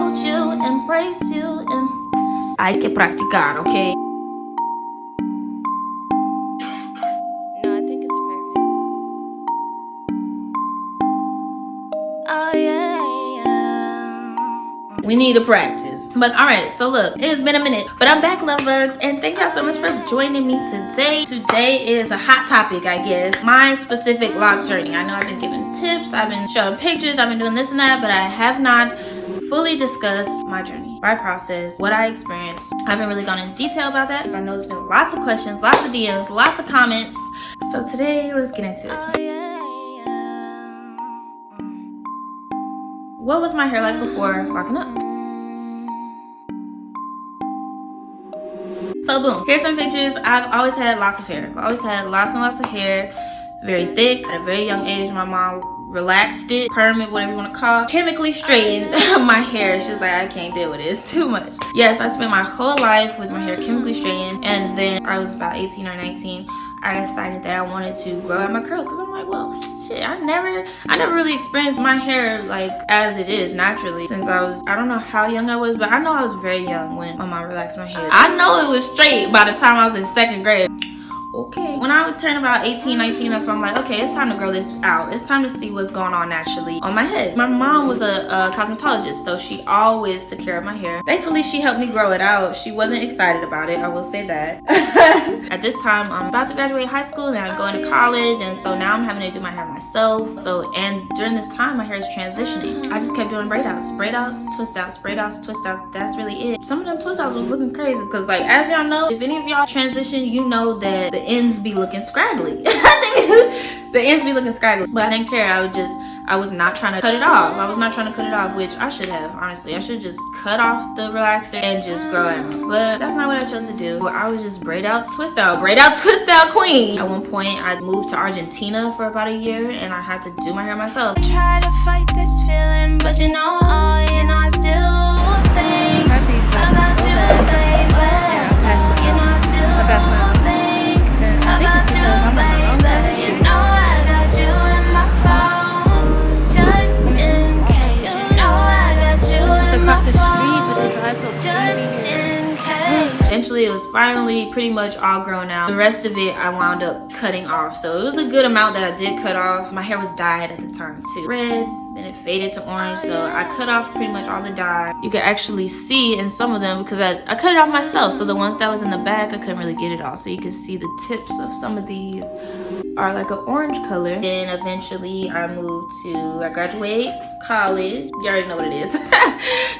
hold you, embrace you, and hay que practicar, okay? No, I think it's perfect. Oh yeah, yeah. We need to practice. But alright, so look, it has been a minute, but I'm back, love bugs, and thank y'all so much for joining me today. Today is a hot topic, I guess. My specific loc journey. I know I've been giving tips, I've been showing pictures, I've been doing this and that, but I have not fully discussed my journey, my process, what I experienced. I haven't really gone in detail about that because I know there's been lots of questions, lots of DMs, lots of comments. So today, let's get into it. Oh yeah, yeah. What was my hair like before locking up? So boom, here's some pictures. I've always had lots of hair. I've always had lots and lots of hair, very thick. At a very young age, my mom relaxed it, perm it, whatever you want to call it, chemically straightened my hair. She was like, I can't deal with it, it's too much. Yes, I spent my whole life with my hair chemically straightened, and then I was about 18 or 19. I decided that I wanted to grow out my curls because I'm like, well, shit, I never really experienced my hair like as it is naturally since I don't know how young I was, but I know I was very young when my mom relaxed my hair. I know it was straight by the time I was in 2nd grade. Okay, when I would turn about 18, 19, that's when I'm like, okay, it's time to grow this out. It's time to see what's going on naturally on my head. My mom was a cosmetologist, so she always took care of my hair. Thankfully, she helped me grow it out. She wasn't excited about it, I will say that. At this time, I'm about to graduate high school and I'm going to college, and so now I'm having to do my hair myself. And during this time, my hair is transitioning. I just kept doing braid outs, twist outs, braid outs, twist outs. That's really it. Some of them twist outs was looking crazy because, like, as y'all know, if any of y'all transition, you know that the ends be looking scraggly. The ends be looking scraggly, but I didn't care. I was not trying to cut it off. Which I should have, honestly. I should just cut off the relaxer and just grow it out. But that's not what I chose to do. I was just braid out, twist out queen. At one point, I moved to Argentina for about a year and I had to do my hair myself. I try to fight this feeling, but you know, I still think about you, baby. You know, I still think about you, baby. You know, I got you in my phone, just in case. You know, I got you in my phone, just in case. Eventually, it was finally pretty much all grown out. The rest of it, I wound up cutting off. So it was a good amount that I did cut off. My hair was dyed at the time too. Red, then it faded to orange. So I cut off pretty much all the dye. You could actually see in some of them because I cut it off myself. So the ones that was in the back, I couldn't really get it all. So you can see the tips of some of these are like an orange color. Then eventually I graduated college. You already know what it is.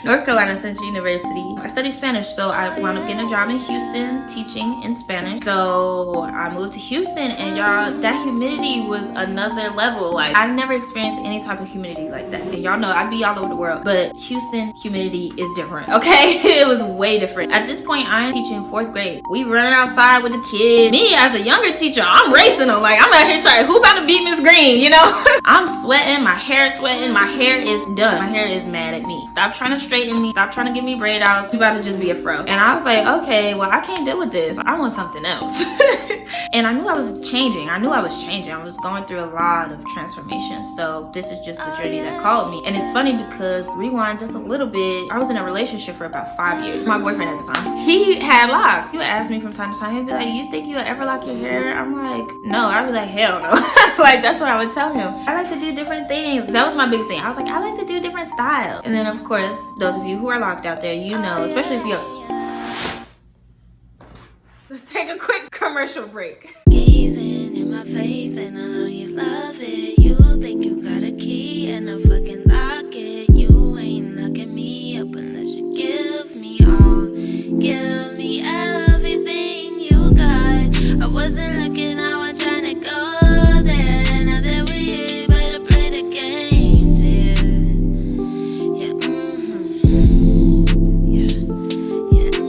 North Carolina Central University. I studied Spanish, so I wound up getting a job in Houston teaching in Spanish. So I moved to Houston, and y'all, that humidity was another level. Like, I never experienced any type of humidity like that. And y'all know I be all over the world, but Houston humidity is different, okay? It was way different. At this point, I'm teaching 4th grade. We running outside with the kids. Me as a younger teacher, I'm racing them. Like, I'm out here trying, who about to beat Miss Green, you know? I'm sweating, my hair sweating, my hair is done. My hair is mad at me. Stop trying to straighten me, stop trying to give me braid outs. You about to just be a fro. And I was like, okay, well, I can't deal with this. I want something else. And I knew I was changing. I was going through a lot of transformation. So this is just the journey that called me. And it's funny because, rewind just a little bit, I was in a relationship for about 5 years. My boyfriend at the time, he had locks. He would ask me from time to time, he'd be like, you think you'll ever lock your hair? I'm like, no. I'd be like, hell no. Like, that's what I would tell him. I like to do different things. That was my biggest thing. I was like, I like to do different styles. And then, of course, those of you who are locked out there, you know, especially if you have... Let's take a quick commercial break. Gazing in my face, and I know you love it. You think you got a key and a fucking lock it. You ain't locking me up unless you give me all. Give me everything you got. I wasn't looking, I was trying to go there. Now that we're here, better play the game, dear. Yeah, yeah, yeah,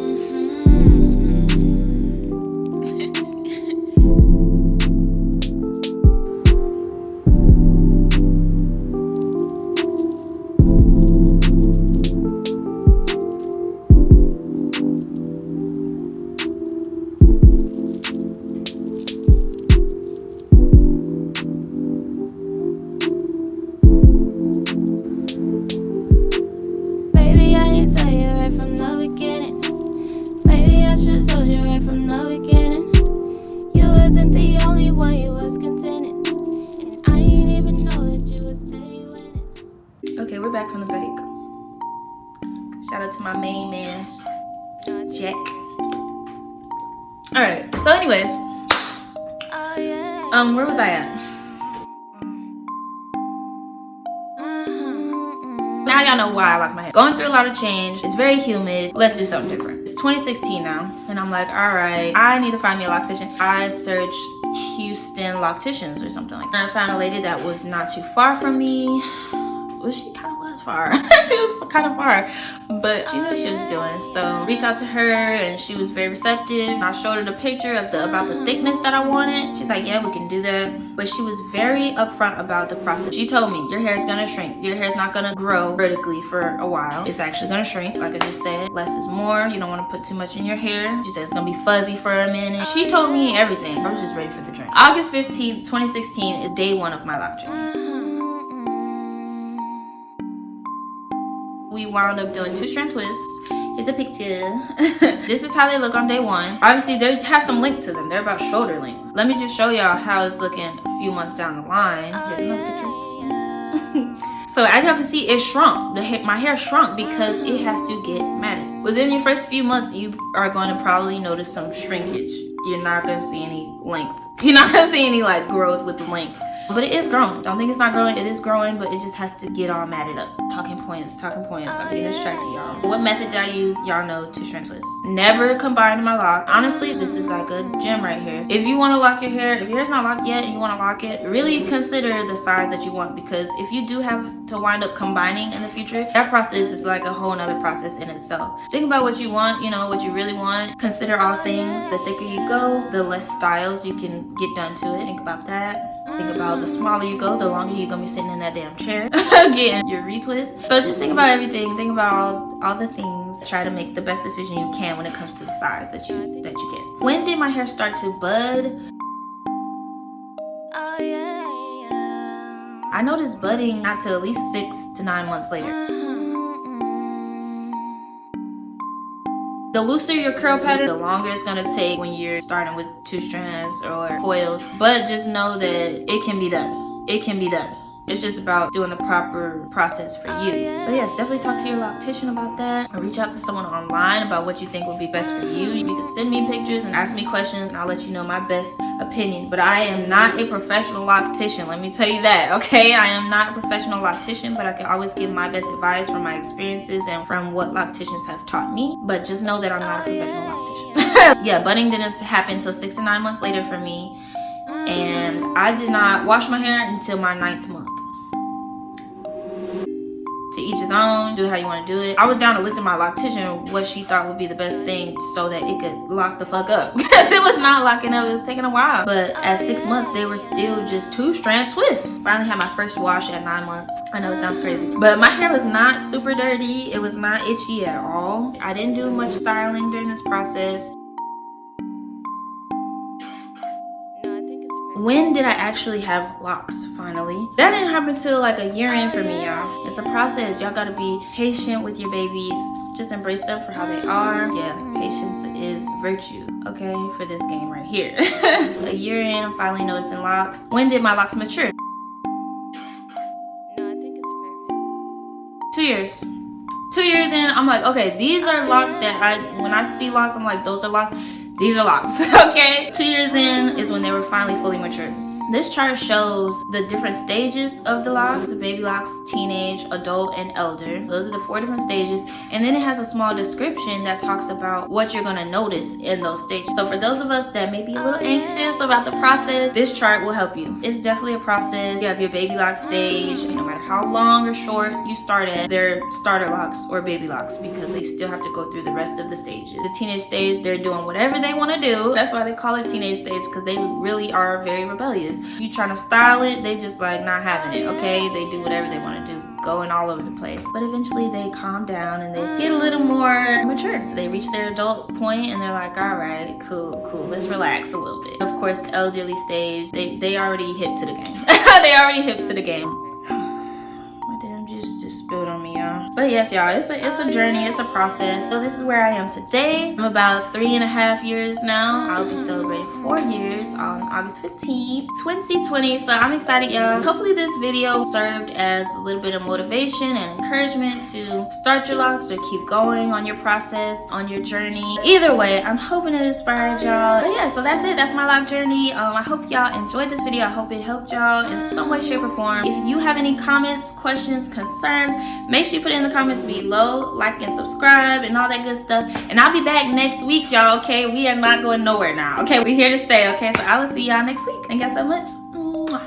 Shout out to my main man, Jack. All right, so anyways, where was I at? Now y'all know why I lock my hair. Going through a lot of change. It's very humid. Let's do something different. It's 2016 now, and I'm like, all right, I need to find me a loctician. I searched Houston locticians or something like that. And I found a lady that was not too far from me. Well, she kind of was far. She was kind of far, but she knew what she was doing. So reached out to her, and she was very receptive. I showed her the picture of about the thickness that I wanted. She's like, yeah, we can do that. But she was very upfront about the process. She told me, your hair is gonna shrink. Your hair is not gonna grow vertically for a while. It's actually gonna shrink. Like I just said, less is more. You don't want to put too much in your hair. She said it's gonna be fuzzy for a minute. She told me everything. I was just ready for the drink. August 15th, 2016 is day one of my loc journey. We wound up doing 2-strand twists. Here's a picture. This is how they look on day one. Obviously, they have some length to them. They're about shoulder length. Let me just show y'all how it's looking a few months down the line. Here's another picture. So as y'all can see, it shrunk. My hair shrunk because it has to get matted. Within your first few months, you are going to probably notice some shrinkage. You're not going to see any length. You're not going to see any like growth with the length. But it is growing. Don't think it's not growing. It is growing, but it just has to get all matted up. Talking points. I'm getting distracted, y'all. What method did I use? Y'all know 2-strand twists. Never combined my loc. Honestly, this is like a gem right here. If you want to lock your hair, if your hair's not locked yet and you want to lock it, really consider the size that you want, because if you do have to wind up combining in the future, that process is like a whole nother process in itself. Think about what you want, what you really want. Consider all things. The thicker you go, the less styles you can get done to it. Think about that. Think about the smaller you go, the longer you're gonna be sitting in that damn chair getting your retwist. So just think about everything. Think about all the things. Try to make the best decision you can when it comes to the size that you get. When did my hair start to bud? I noticed budding not till at least 6 to 9 months later. The looser your curl pattern, the longer it's gonna take when you're starting with 2 strands or coils. But just know that it can be done. It can be done. It's just about doing the proper process for you. So yes, definitely talk to your loctician about that. Or reach out to someone online about what you think would be best for you. You can send me pictures and ask me questions, and I'll let you know my best opinion. But I am not a professional loctician, let me tell you that, okay? I am not a professional loctician, but I can always give my best advice from my experiences and from what locticians have taught me. But just know that I'm not a professional loctician. Yeah, budding didn't happen until 6 to 9 months later for me. And I did not wash my hair until my 9th month. To each his own, do it how you want to do it. I was down to listen to my loctician what she thought would be the best thing so that it could lock the fuck up. Because it was not locking up, it was taking a while. But at 6 months, they were still just 2-strand twists. Finally had my first wash at 9 months. I know it sounds crazy, but my hair was not super dirty. It was not itchy at all. I didn't do much styling during this process. When did I actually have locks, finally? That didn't happen till like a year in for me, y'all. It's a process. Y'all gotta be patient with your babies. Just embrace them for how they are. Yeah, patience is virtue, okay? For this game right here. A year in, I'm finally noticing locks. When did my locks mature? 2 years. 2 years in, I'm like, okay, these are locks that when I see locks, I'm like, those are locks. These are locks, okay? 2 years in is when they were finally fully mature. This chart shows the different stages of the locks: the baby locks, teenage, adult, and elder. Those are the 4 different stages. And then it has a small description that talks about what you're gonna notice in those stages. So for those of us that may be a little anxious about the process, this chart will help you. It's definitely a process. You have your baby lock stage. No matter how long or short you start at, they're starter locks or baby locks because they still have to go through the rest of the stages. The teenage stage, they're doing whatever they wanna do. That's why they call it teenage stage, because they really are very rebellious. You trying to style it, they just like not having it, okay? They do whatever they want to do, going all over the place. But eventually they calm down and they get a little more mature. They reach their adult point and they're like, all right, cool, let's relax a little bit. Of course, the elderly stage, they already hip to the game. They already hip to the game. My damn juice just spilled on me, y'all. But But yes, y'all, it's a journey, it's a process. So this is where I am today. I'm about 3.5 years now. I'll be celebrating 4 years on August 15th, 2020. So I'm excited, y'all. Hopefully this video served as a little bit of motivation and encouragement to start your locks or keep going on your process, on your journey. Either way, I'm hoping it inspired y'all. But yeah, so that's it. That's my lock journey. I hope y'all enjoyed this video. I hope it helped y'all in some way, shape, or form. If you have any comments, questions, concerns, make sure you put it in the comments below. Like and subscribe and all that good stuff. And I'll be back next week, y'all, okay? We are not going nowhere now, okay? We're here to stay, okay? So I will see y'all next week. Thank y'all so much. Mwah.